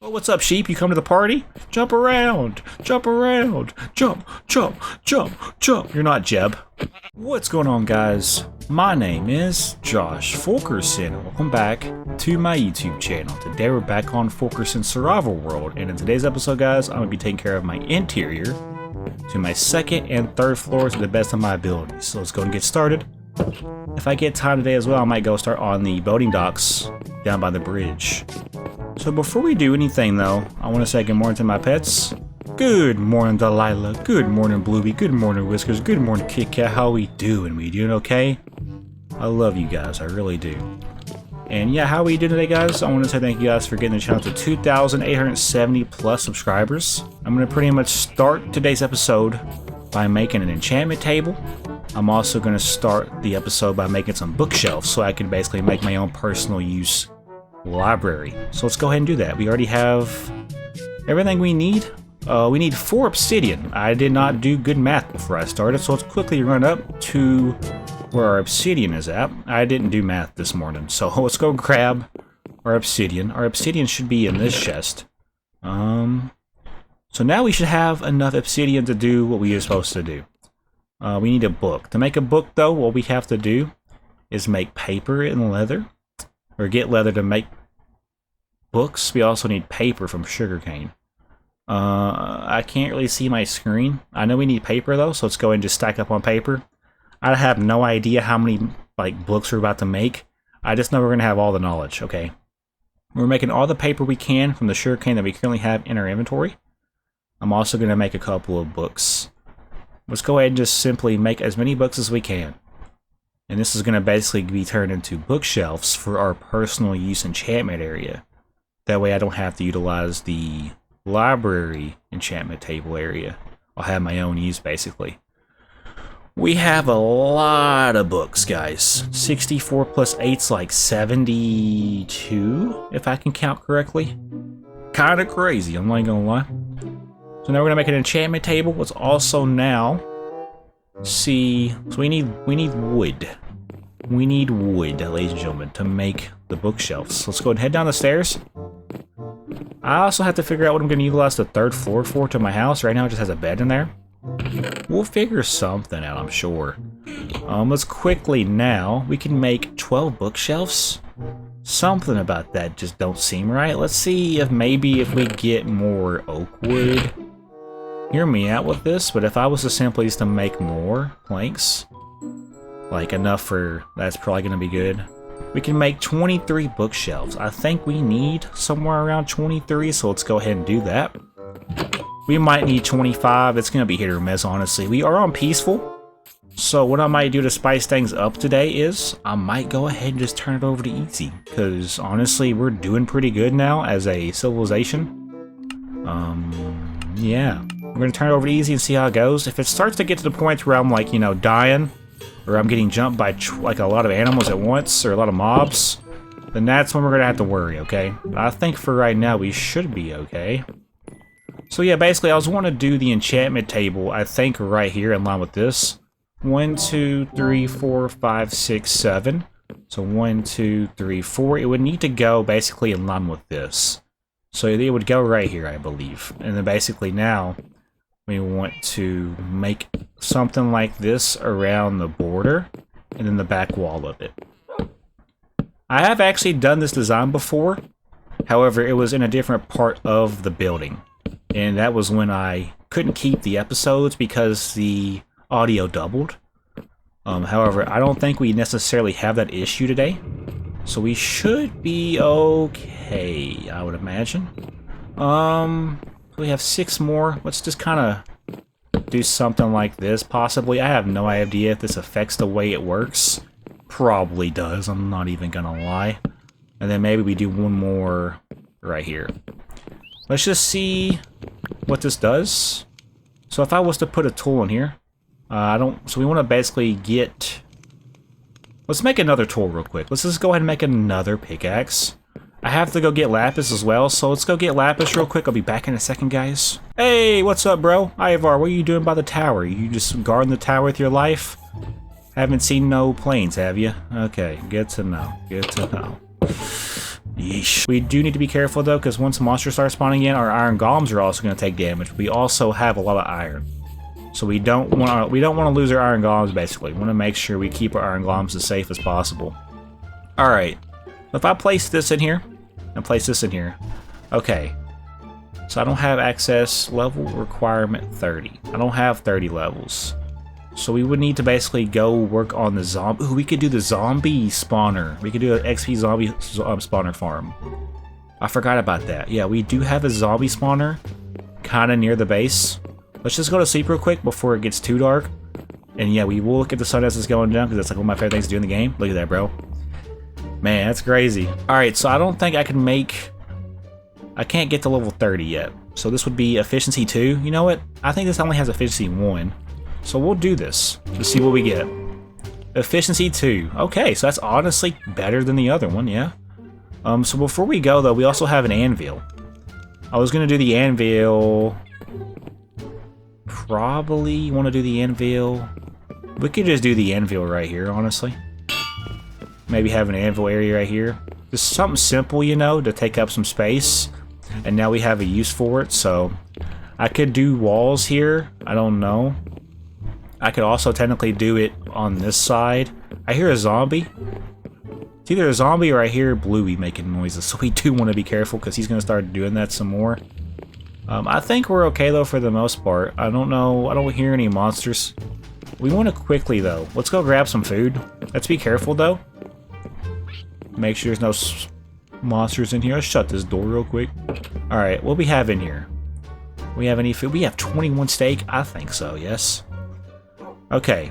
Oh, what's up, sheep? You come to the party? Jump around! Jump around! Jump, jump, jump, jump! You're not Jeb. What's going on, guys? My name is Josh Fulkerson. Welcome back to my YouTube channel. Today we're back on Fulkerson's Survival World, and in today's episode, guys, I'm going to be taking care of my interior to my second and third floors to the best of my abilities. So let's go and get started. If I get time today as well, I might go start on the boating docks down by the bridge. So before we do anything though, I want to say good morning to my pets. Good morning, Delilah. Good morning, Bluey. Good morning, Whiskers. Good morning, Kit Kat. How we doing? We doing okay? I love you guys. I really do. And yeah, how we doing today, guys? I want to say thank you guys for getting the channel to 2,870 plus subscribers. I'm going to pretty much start today's episode by making an enchantment table. I'm also going to start the episode by making some bookshelves so I can basically make my own personal use library. So let's go ahead and do that. We already have everything we need. We need 4 obsidian. I did not do good math before I started, so let's quickly run up to where our obsidian is at. I didn't do math this morning, so let's go grab our obsidian. Our obsidian should be in this chest. So now we should have enough obsidian to do what we are supposed to do. We need a book. To make a book, though, what we have to do is make paper and leather, or get leather to make books. We also need paper from sugarcane. I can't really see my screen. I know we need paper, though, so let's go and just stack up on paper. I have no idea how many books we're about to make. I just know we're going to have all the knowledge, okay? We're making all the paper we can from the sugarcane that we currently have in our inventory. I'm also going to make a couple of books. Let's go ahead and just simply make as many books as we can. And this is going to basically be turned into bookshelves for our personal use enchantment area. That way I don't have to utilize the library enchantment table area. I'll have my own use, basically. We have a lot of books, guys. 64 plus 8's like 72, if I can count correctly. Kind of crazy, I'm not gonna lie. So now we're gonna make an enchantment table. Let's also now see. So we need wood. We need wood, ladies and gentlemen, to make the bookshelves. Let's go and head down the stairs. I also have to figure out what I'm gonna utilize the 3rd floor for to my house. Right now it just has a bed in there. We'll figure something out, I'm sure. Let's quickly now. We can make 12 bookshelves. Something about that just don't seem right. Let's see if maybe if we get more oak wood. Hear me out with this, but if I was to simply just to make more planks, like enough for, that's probably going to be good. We can make 23 bookshelves. I think we need somewhere around 23, so let's go ahead and do that. We might need 25. It's going to be hit or miss, honestly. We are on peaceful, so what I might do to spice things up today is I might go ahead and just turn it over to easy, because honestly, we're doing pretty good now as a civilization. Yeah. We're going to turn it over to easy and see how it goes. If it starts to get to the point where I'm like, you know, dying, or I'm getting jumped by like a lot of animals at once, or a lot of mobs, then that's when we're going to have to worry, okay? But I think for right now, we should be okay. So yeah, basically, I was wanting to do the enchantment table, I think right here in line with this. 1, 2, 3, 4, 5, 6, 7. So 1, 2, 3, 4. It would need to go basically in line with this. So it would go right here, I believe. And then basically now, we want to make something like this around the border and then the back wall of it. I have actually done this design before. However, it was in a different part of the building. And that was when I couldn't keep the episodes because the audio doubled. However, I don't think we necessarily have that issue today. So we should be okay, I would imagine. We have 6 more. Let's just kind of do something like this, possibly. I have no idea if this affects the way it works. Probably does, I'm not even gonna lie. And then maybe we do one more right here. Let's just see what this does. So if I was to put a tool in here, so we want to basically get... Let's make another tool real quick. Let's just go ahead and make another pickaxe. I have to go get lapis as well, so let's go get lapis real quick. I'll be back in a second, guys. Hey, what's up, bro? Ivar, what are you doing by the tower? You just guarding the tower with your life? Haven't seen no planes, have you? Okay, good to know. Good to know. Yeesh. We do need to be careful though, because once monsters start spawning in, our iron golems are also going to take damage. We also have a lot of iron, so we don't want to lose our iron golems. Basically, we want to make sure we keep our iron golems as safe as possible. All right. If I place this in here and place this in here, okay. So I don't have access level requirement 30. I don't have 30 levels. So we would need to basically go work on the zombie. Ooh, we could do the zombie spawner. We could do an XP zombie spawner farm. I forgot about that. Yeah, we do have a zombie spawner kind of near the base. Let's just go to sleep real quick before it gets too dark. And yeah, we will look at the sun as it's going down, because that's like one of my favorite things to do in the game. Look at that, bro. Man, that's crazy. Alright, so I don't think I can make... I can't get to level 30 yet. So this would be efficiency 2. You know what? I think this only has efficiency 1. So we'll do this to see what we get. Efficiency 2. Okay, so that's honestly better than the other one, yeah. So before we go though, we also have an anvil. I was gonna do the anvil. Probably want to do the anvil. We could just do the anvil right here, honestly. Maybe have an anvil area right here. Just something simple, you know, to take up some space. And now we have a use for it, so I could do walls here. I don't know. I could also technically do it on this side. I hear a zombie. It's either a zombie or I hear Bluey making noises, so we do want to be careful because he's going to start doing that some more. I think we're okay though for the most part. I don't know. I don't hear any monsters. We want to quickly though. Let's go grab some food. Let's be careful though. Make sure there's no monsters in here. Let's shut this door real quick. Alright, what do we have in here? We have any food? We have 21 steak? I think so, yes. Okay.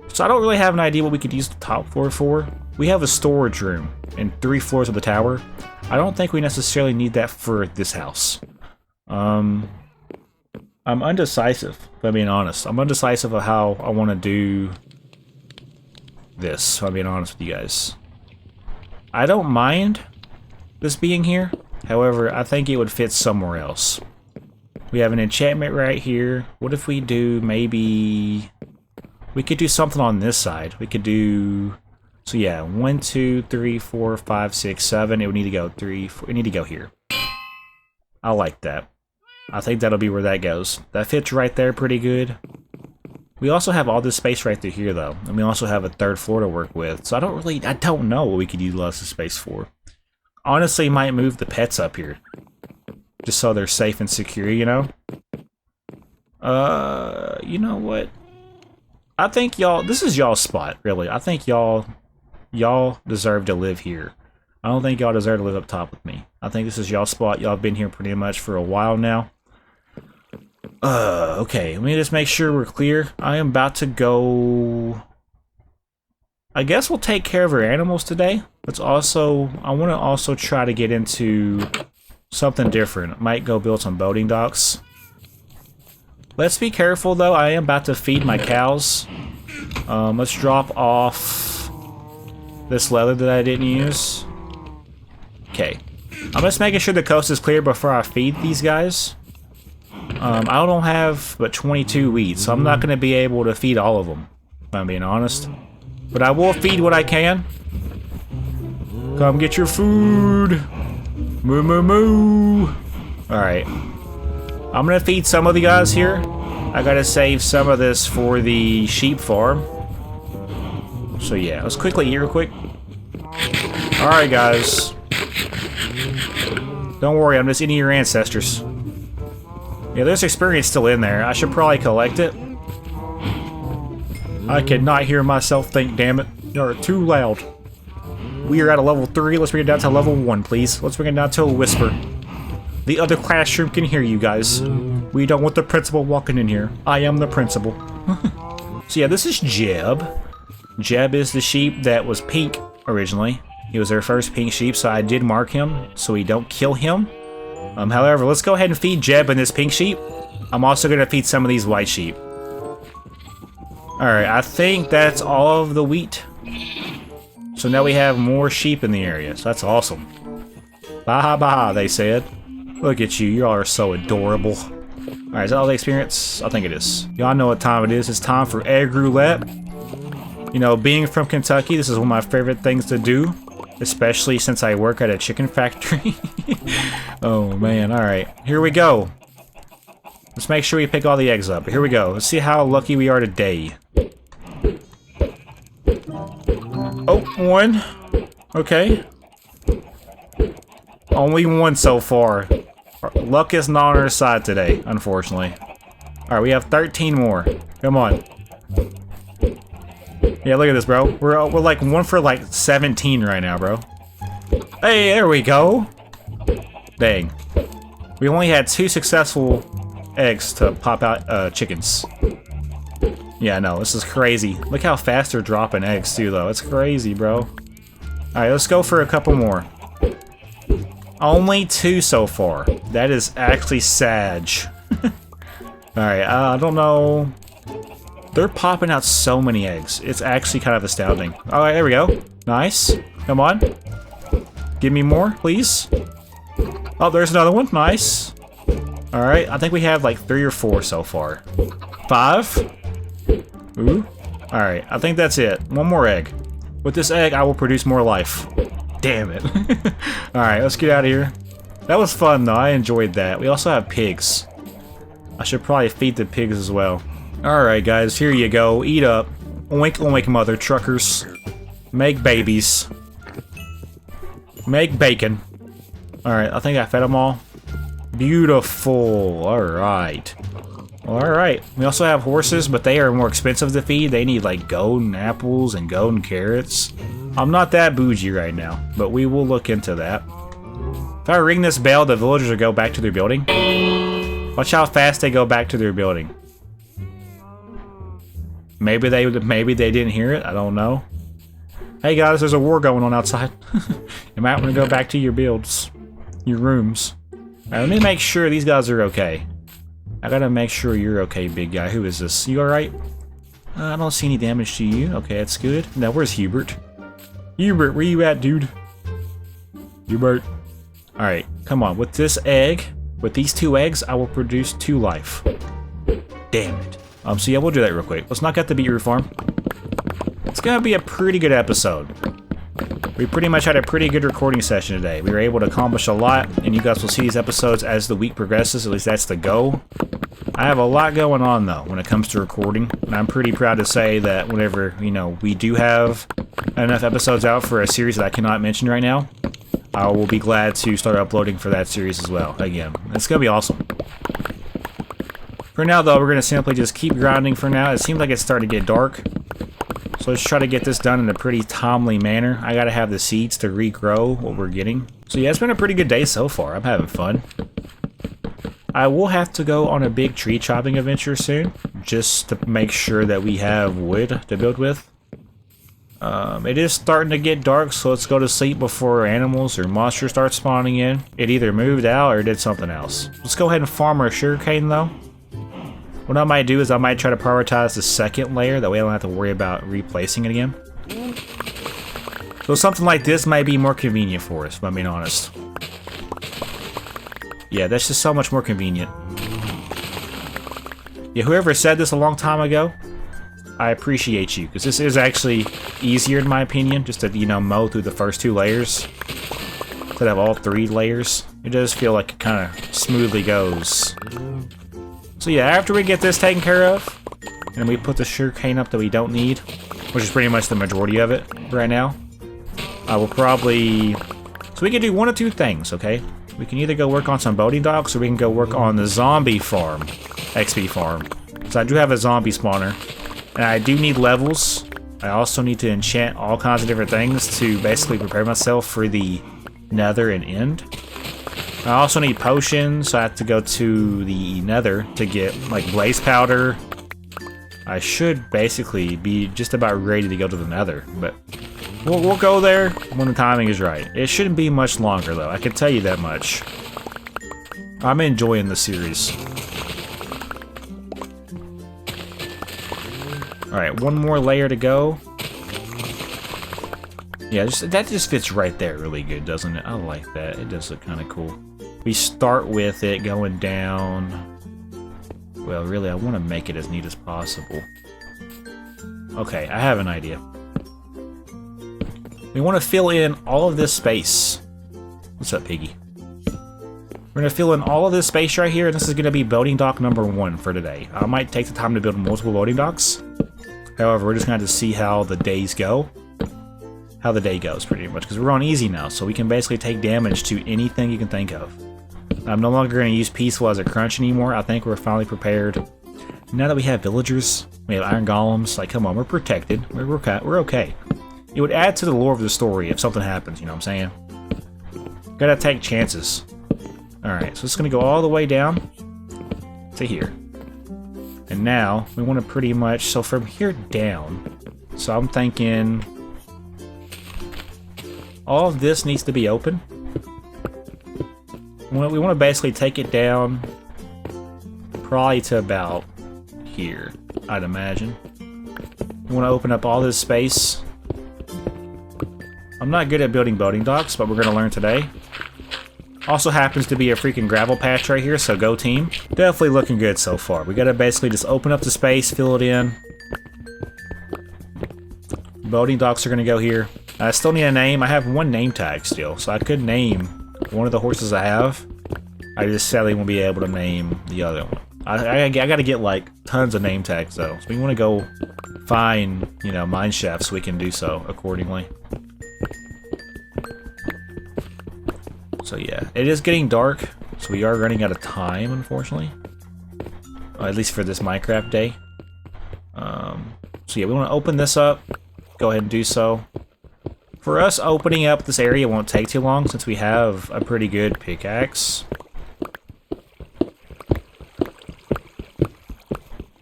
So I don't really have an idea what we could use the top floor for. We have a storage room in 3 floors of the tower. I don't think we necessarily need that for this house. I'm undecisive, if I'm being honest. I'm undecisive of how I want to do this, if I'm being honest with you guys. I don't mind this being here. However, I think it would fit somewhere else. We have an enchantment right here. What if we do maybe... We could do something on this side. We could do... So yeah, 1, 2, 3, 4, 5, 6, 7. It would need to go 3, 4. It need to go here. I like that. I think that'll be where that goes. That fits right there pretty good. We also have all this space right through here though. And we also have a 3rd floor to work with. So I don't know what we could utilize the space for. Honestly, might move the pets up here. Just so they're safe and secure, you know? You know what? I think y'all, this is y'all's spot, really. I think y'all deserve to live here. I don't think y'all deserve to live up top with me. I think this is y'all's spot. Y'all have been here pretty much for a while now. Okay, let me just make sure we're clear. I am about to go... I guess we'll take care of our animals today. Let's also... I want to also try to get into something different. I might go build some boating docks. Let's be careful, though. I am about to feed my cows. Let's drop off this leather that I didn't use. Okay. I'm just making sure the coast is clear before I feed these guys. I don't have but 22 wheat, so I'm not going to be able to feed all of them, if I'm being honest. But I will feed what I can. Come get your food. Moo moo moo. Alright. I'm going to feed some of the guys here. I got to save some of this for the sheep farm. So yeah, let's quickly eat real quick. Alright guys. Don't worry, I'm just eating your ancestors. Yeah, there's experience still in there. I should probably collect it. I cannot hear myself think, damn it. You're too loud. We are at a level 3. Let's bring it down to level 1, please. Let's bring it down to a whisper. The other classroom can hear you guys. We don't want the principal walking in here. I am the principal. So yeah, this is Jeb. Jeb is the sheep that was pink originally. He was our first pink sheep, so I did mark him so we don't kill him. However, let's go ahead and feed Jeb and this pink sheep. I'm also going to feed some of these white sheep. Alright, I think that's all of the wheat. So now we have more sheep in the area, so that's awesome. Baha baha, they said. Look at you, you all are so adorable. Alright, is that all the experience? I think it is. Y'all know what time it is. It's time for egg roulette. You know, being from Kentucky, this is one of my favorite things to do. especially since I work at a chicken factory. Oh man, alright. Here we go. Let's make sure we pick all the eggs up. Here we go. Let's see how lucky we are today. Oh, one. Okay. Only one so far. Luck is not on our side today, unfortunately. Alright, we have 13 more. Come on. Yeah, look at this, bro. We're like 1 for like 17 right now, bro. Hey, there we go. Dang. We only had 2 successful eggs to pop out chickens. Yeah, no, this is crazy. Look how fast they're dropping eggs too, though. It's crazy, bro. Alright, let's go for a couple more. Only 2 so far. That is actually sad. Alright, I don't know. They're popping out so many eggs. It's actually kind of astounding. Alright, there we go. Nice. Come on. Give me more, please. Oh, there's another one. Nice. Alright, I think we have like 3 or 4 so far. 5. Ooh. Alright, I think that's it. 1 more egg. With this egg, I will produce more life. Damn it. Alright, let's get out of here. That was fun, though. I enjoyed that. We also have pigs. I should probably feed the pigs as well. Alright, guys, here you go. Eat up. Oink, oink, mother truckers. Make babies. Make bacon. Alright, I think I fed them all. Beautiful. Alright. Alright. We also have horses, but they are more expensive to feed. They need, like, golden apples and golden carrots. I'm not that bougie right now, but we will look into that. If I ring this bell, the villagers will go back to their building. Watch how fast they go back to their building. Maybe they didn't hear it. I don't know. Hey guys, there's a war going on outside. You might want to go back to your builds, your rooms. Alright, let me make sure these guys are okay. I gotta make sure you're okay, big guy. Who is this? You alright? I don't see any damage to you. Okay, that's good. Now, where's Hubert? Hubert, where you at, dude? Hubert. Alright, come on. With this egg, with these 2 eggs, I will produce 2 life. Damn it. So yeah, we'll do that real quick. Let's knock out the beetroot farm. It's gonna be a pretty good episode. We pretty much had a pretty good recording session today. We were able to accomplish a lot, and you guys will see these episodes as the week progresses. At least that's the goal. I have a lot going on, though, when it comes to recording. And I'm pretty proud to say that whenever, you know, we do have enough episodes out for a series that I cannot mention right now, I will be glad to start uploading for that series as well. Again, it's gonna be awesome. For now, though, we're gonna simply just keep grinding for now. It seems like it's starting to get dark. So let's try to get this done in a pretty timely manner. I gotta have the seeds to regrow what we're getting. So yeah, it's been a pretty good day so far. I'm having fun. I will have to go on a big tree chopping adventure soon, just to make sure that we have wood to build with. It is starting to get dark, so let's go to sleep before animals or monsters start spawning in. It either moved out or did something else. Let's go ahead and farm our sugarcane, though. What I might do is I might try to prioritize the second layer, that way I don't have to worry about replacing it again. So something like this might be more convenient for us, if I'm being honest. Yeah, that's just so much more convenient. Yeah, whoever said this a long time ago, I appreciate you, because this is actually easier in my opinion, just to, you know, mow through the first 2 layers. Instead of all 3 layers. It does feel like it kind of smoothly goes. So yeah, after we get this taken care of, and we put the sugarcane up that we don't need, which is pretty much the majority of it right now, I will probably... So we can do 1 of 2 things, okay? We can either go work on some boating docks, or we can go work on the zombie farm, XP farm. So I do have a zombie spawner, and I do need levels. I also need to enchant all kinds of different things to basically prepare myself for the nether and end. I also need potions, so I have to go to the nether to get, like, blaze powder. I should basically be just about ready to go to the nether, but we'll go there when the timing is right. It shouldn't be much longer, though, I can tell you that much. I'm enjoying the series. Alright, 1 more layer to go. Yeah, that just fits right there really good, doesn't it? I like that. It does look kind of cool. We start with it going down. Well, really, I want to make it as neat as possible. Okay, I have an idea. We want to fill in all of this space. What's up, Piggy? We're going to fill in all of this space right here, and this is going to be boating dock number 1 for today. I might take the time to build multiple boating docks. However, we're just going to have to see how the days go. How the day goes, pretty much, because we're on easy now, so we can basically take damage to anything you can think of. I'm no longer going to use peaceful as a crunch anymore. I think we're finally prepared. Now that we have villagers, we have iron golems, like, come on, we're protected. We're okay. It would add to the lore of the story if something happens, you know what I'm saying? Gotta take chances. Alright, so it's going to go all the way down to here. And now, we want to pretty much, so from here down, so I'm thinking all of this needs to be open. We want to basically take it down probably to about here, I'd imagine. We want to open up all this space. I'm not good at building boating docks, but we're going to learn today. Also happens to be a freaking gravel patch right here, so go team. Definitely looking good so far. We got to basically just open up the space, fill it in. Boating docks are going to go here. I still need a name. I have 1 name tag still, so I could name one of the horses I have. I just sadly won't be able to name the other one. I got to get like tons of name tags though, so we want to go find, you know, mine shafts so we can do so accordingly. So yeah, it is getting dark, so we are running out of time, unfortunately. At least for this Minecraft day. So yeah, we want to open this up. Go ahead and do so. For us, opening up this area won't take too long since we have a pretty good pickaxe.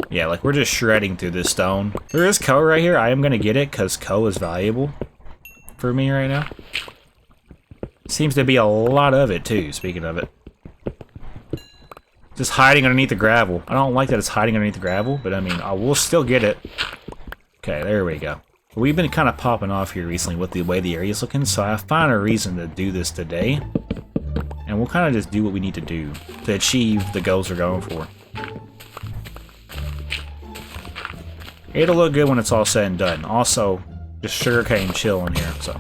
Yeah, like we're just shredding through this stone. There is coal right here. I am going to get it because coal is valuable for me right now. Seems to be a lot of it too, speaking of it. Just hiding underneath the gravel. I don't like that it's hiding underneath the gravel, but I mean, I will still get it. Okay, there we go. We've been kind of popping off here recently with the way the area's looking, so I found a reason to do this today. And we'll kind of just do what we need to do to achieve the goals we're going for. It'll look good when it's all said and done. Also, just sugarcane chill in here, so.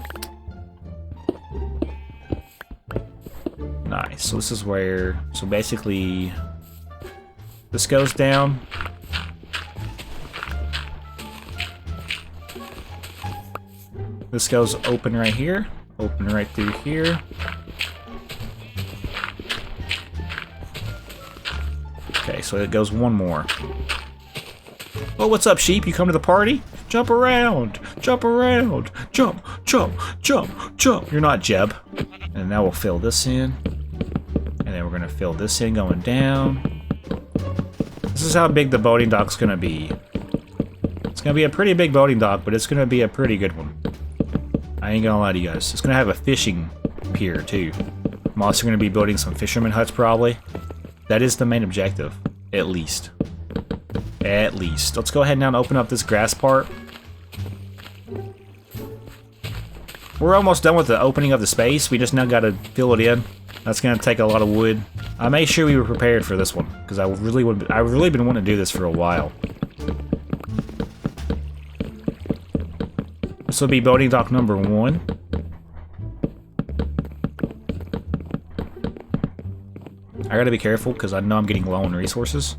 Nice, so this is where, so basically, this goes down. This goes open right here, open right through here. Okay, so it goes one more. Oh, what's up, sheep? You come to the party? Jump around! Jump around! Jump! Jump! Jump! Jump! You're not Jeb. And now we'll fill this in. And then we're going to fill this in going down. This is how big the boating dock's going to be. It's going to be a pretty big boating dock, but it's going to be a pretty good one. I ain't gonna lie to you guys. It's gonna have a fishing pier too. I'm also gonna be building some fisherman huts probably. That is the main objective, at least. At least. Let's go ahead now and open up this grass part. We're almost done with the opening of the space. We just now gotta fill it in. That's gonna take a lot of wood. I made sure we were prepared for this one because I've really been wanting to do this for a while. This will be boating dock number 1. I gotta be careful because I know I'm getting low on resources.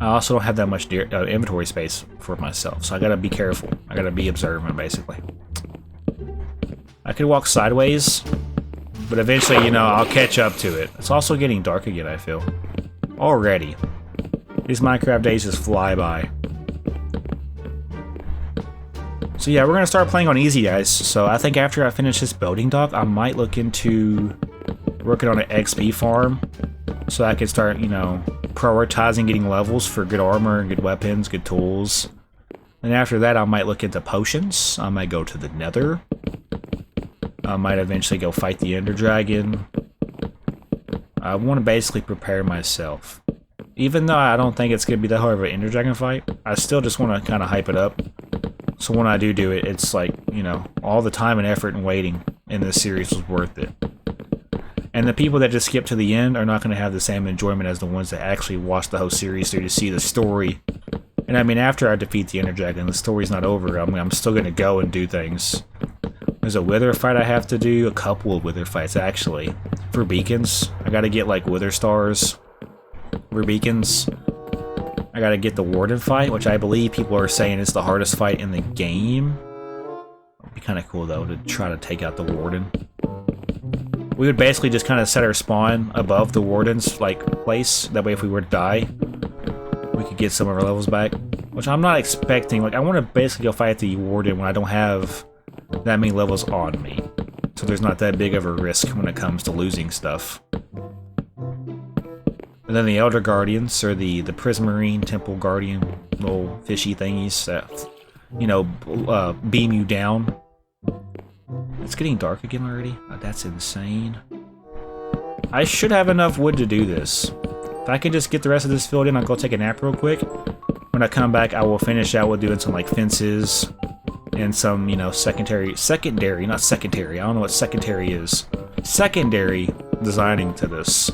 I also don't have that much inventory space for myself, so I gotta be careful. I gotta be observant, basically. I could walk sideways, but eventually, you know, I'll catch up to it. It's also getting dark again, I feel. Already. These Minecraft days just fly by. So yeah, we're going to start playing on easy, guys. So I think after I finish this boating dock, I might look into working on an XP farm. So I can start, you know, prioritizing getting levels for good armor, good weapons, good tools. And after that, I might look into potions. I might go to the Nether. I might eventually go fight the Ender Dragon. I want to basically prepare myself. Even though I don't think it's going to be that hard of an Ender Dragon fight, I still just want to kind of hype it up. So when I do it, it's like, you know, all the time and effort and waiting in this series was worth it. And the people that just skip to the end are not going to have the same enjoyment as the ones that actually watch the whole series through to see the story. And I mean, after I defeat the Ender Dragon, the story's not over. I mean, I'm still going to go and do things. There's a wither fight I have to do, a couple of wither fights actually. For beacons, I gotta get like wither stars for beacons. I gotta get the warden fight, which I believe people are saying is the hardest fight in the game. It'd be kind of cool though to try to take out the warden. We would basically just kind of set our spawn above the warden's like place. That way if we were to die, we could get some of our levels back. Which I'm not expecting. Like I want to basically go fight the warden when I don't have that many levels on me. So there's not that big of a risk when it comes to losing stuff. And then the Elder Guardians, or the Prismarine Temple Guardian, little fishy thingies that, you know, beam you down. It's getting dark again already? Oh, that's insane. I should have enough wood to do this. If I can just get the rest of this filled in, I'll go take a nap real quick. When I come back, I will finish out with doing some, like, fences and some, you know, secondary, not secondary, I don't know what secondary is. Secondary designing to this.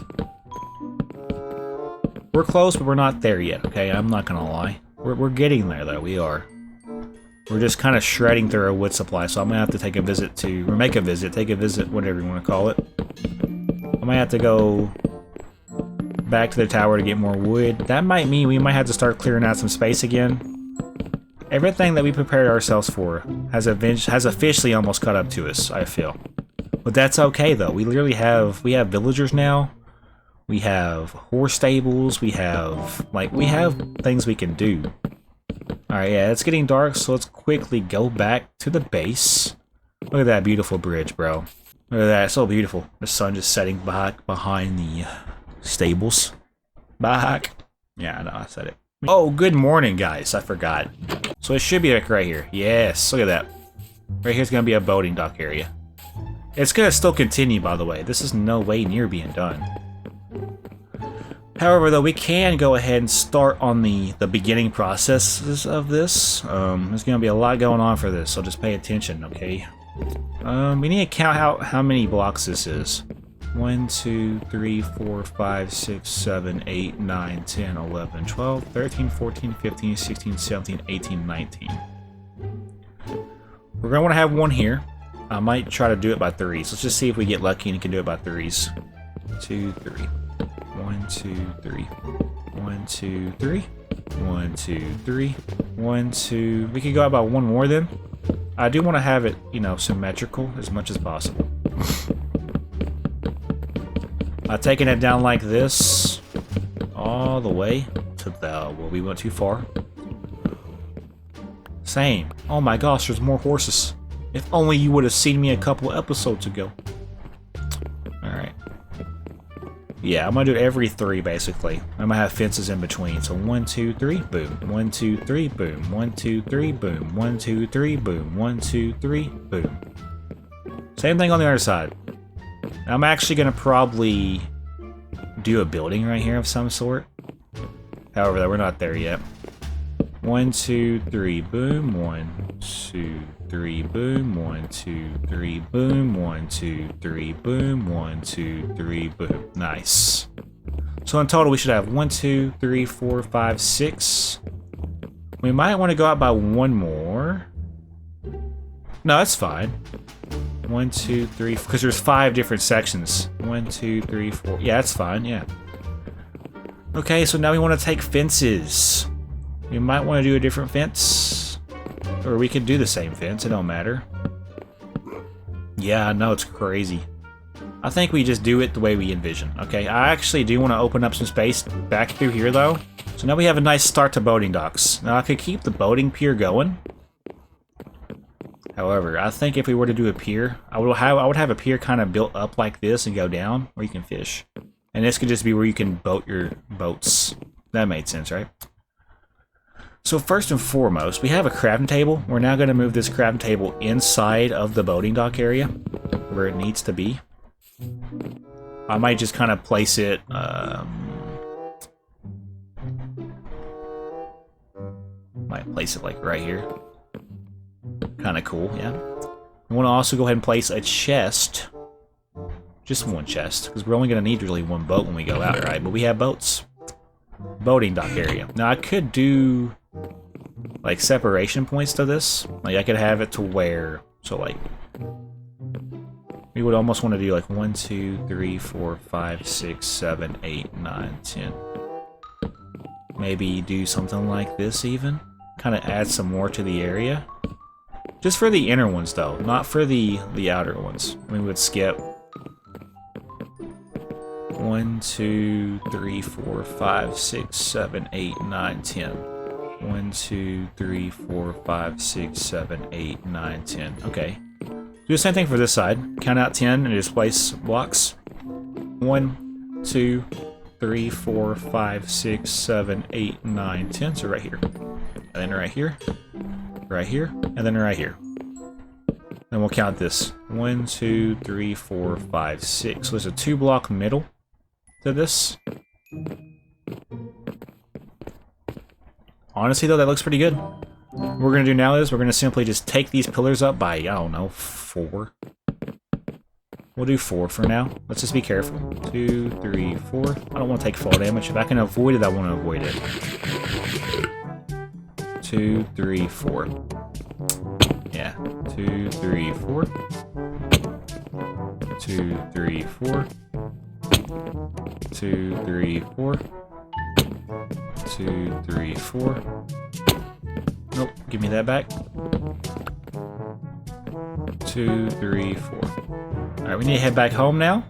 We're close, but we're not there yet, okay? I'm not gonna lie. We're getting there, though. We are. We're just kind of shredding through our wood supply, so I'm gonna have to take a visit to, or make a visit, take a visit, whatever you want to call it. I might have to go back to the tower to get more wood. That might mean we might have to start clearing out some space again. Everything that we prepared ourselves for has officially almost caught up to us, I feel. But that's okay, though. We literally have, villagers now. We have horse stables, we have things we can do. Alright, yeah, it's getting dark, so let's quickly go back to the base. Look at that beautiful bridge, bro. Look at that, it's so beautiful. The sun just setting back behind the stables. Back. Yeah, I know, I said it. Oh, good morning, guys, I forgot. So it should be like right here. Yes, look at that. Right here's gonna be a boating dock area. It's gonna still continue, by the way. This is no way near being done. However, though, we can go ahead and start on the beginning processes of this. There's going to be a lot going on for this, so just pay attention, okay? We need to count how many blocks this is. 1, 2, 3, 4, 5, 6, 7, 8, 9, 10, 11, 12, 13, 14, 15, 16, 17, 18, 19. We're going to want to have one here. I might try to do it by threes. Let's just see if we get lucky and can do it by threes. 2, 3. 1, 2, 3. 1, 2, 3. 1, 2, 3. 1, 2. We could go about one more then. I do want to have it, you know, symmetrical as much as possible. Taking it down like this, all the way to the. Well, we went too far. Same. Oh my gosh, there's more horses. If only you would have seen me a couple episodes ago. Alright. Yeah, I'm gonna do it every 3 basically. I'm gonna have fences in between. So 1, 2, 3, boom. 1, 2, 3, boom. 1, 2, 3, boom. 1, 2, 3, boom. 1, 2, 3, boom. Same thing on the other side. I'm actually gonna probably do a building right here of some sort. However, we're not there yet. 1, 2, 3, boom. 1, 2, 3, boom. 1, 2, 3, boom. 1, 2, 3, boom. 1, 2, 3, boom. Nice. So in total, we should have 1, 2, 3, 4, 5, 6. We might want to go out by one more. No, that's fine. 1, 2, 3, because there's 5 different sections. 1, 2, 3, 4. Yeah, that's fine. Yeah. Okay, so now we want to take fences. We might want to do a different fence, or we could do the same fence. It don't matter. Yeah, I know, it's crazy. I think we just do it the way we envision. Okay, I actually do want to open up some space back through here, though. So now we have a nice start to boating docks. Now I could keep the boating pier going. However, I think if we were to do a pier, I would have a pier kind of built up like this and go down where you can fish. And this could just be where you can boat your boats. That made sense, right? So first and foremost, we have a crafting table. We're now going to move this crafting table inside of the boating dock area where it needs to be. I might just kind of place it might place it like right here. Kind of cool, yeah. I want to also go ahead and place a chest. Just one chest, because we're only going to need really one boat when we go out, right? But we have boats. Boating dock area. Now I could do like separation points to this. Like I could have it to where So like, we would almost want to do like 1, 2, 3, 4, 5, 6, 7, 8, 9, 10. Maybe do something like this even. Kind of add some more to the area. Just for the inner ones though, not for the outer ones. We would skip 1, 2, 3, 4, 5, 6, 7, 8, 9, 10. 1, 2, 3, 4, 5, 6, 7, 8, 9, 10. Okay. Do the same thing for this side. Count out 10 and just place blocks. 1, 2, 3, 4, 5, 6, 7, 8, 9, 10. So right here. And then right here. Right here. And then right here. Then we'll count this. 1, 2, 3, 4, 5, 6. So there's a 2-block middle to this. Honestly though, that looks pretty good. What we're going to do now is we're going to simply just take these pillars up by, I don't know, 4. We'll do 4 for now. Let's just be careful. 2, 3, 4. I don't want to take fall damage. If I can avoid it, I want to avoid it. 2, 3, 4. Yeah. 2, 3, 4. 2, 3, 4. 2, 3, 4. 2, 3, 4. Nope, give me that back. 2, 3, 4. Alright, we need to head back home now.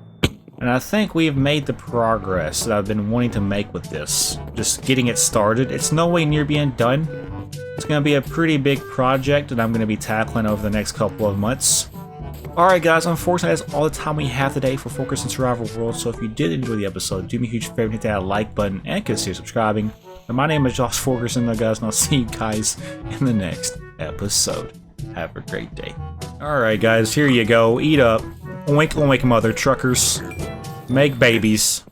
And I think we've made the progress that I've been wanting to make with this. Just getting it started. It's no way near being done. It's going to be a pretty big project that I'm going to be tackling over the next couple of months. Alright guys, unfortunately that's all the time we have today for Focus on Survival World, so if you did enjoy the episode, do me a huge favor and hit that like button and consider subscribing. And my name is Josh Forgerson, guys, and I'll see you guys in the next episode. Have a great day. Alright guys, here you go. Eat up. Oink oink mother truckers. Make babies.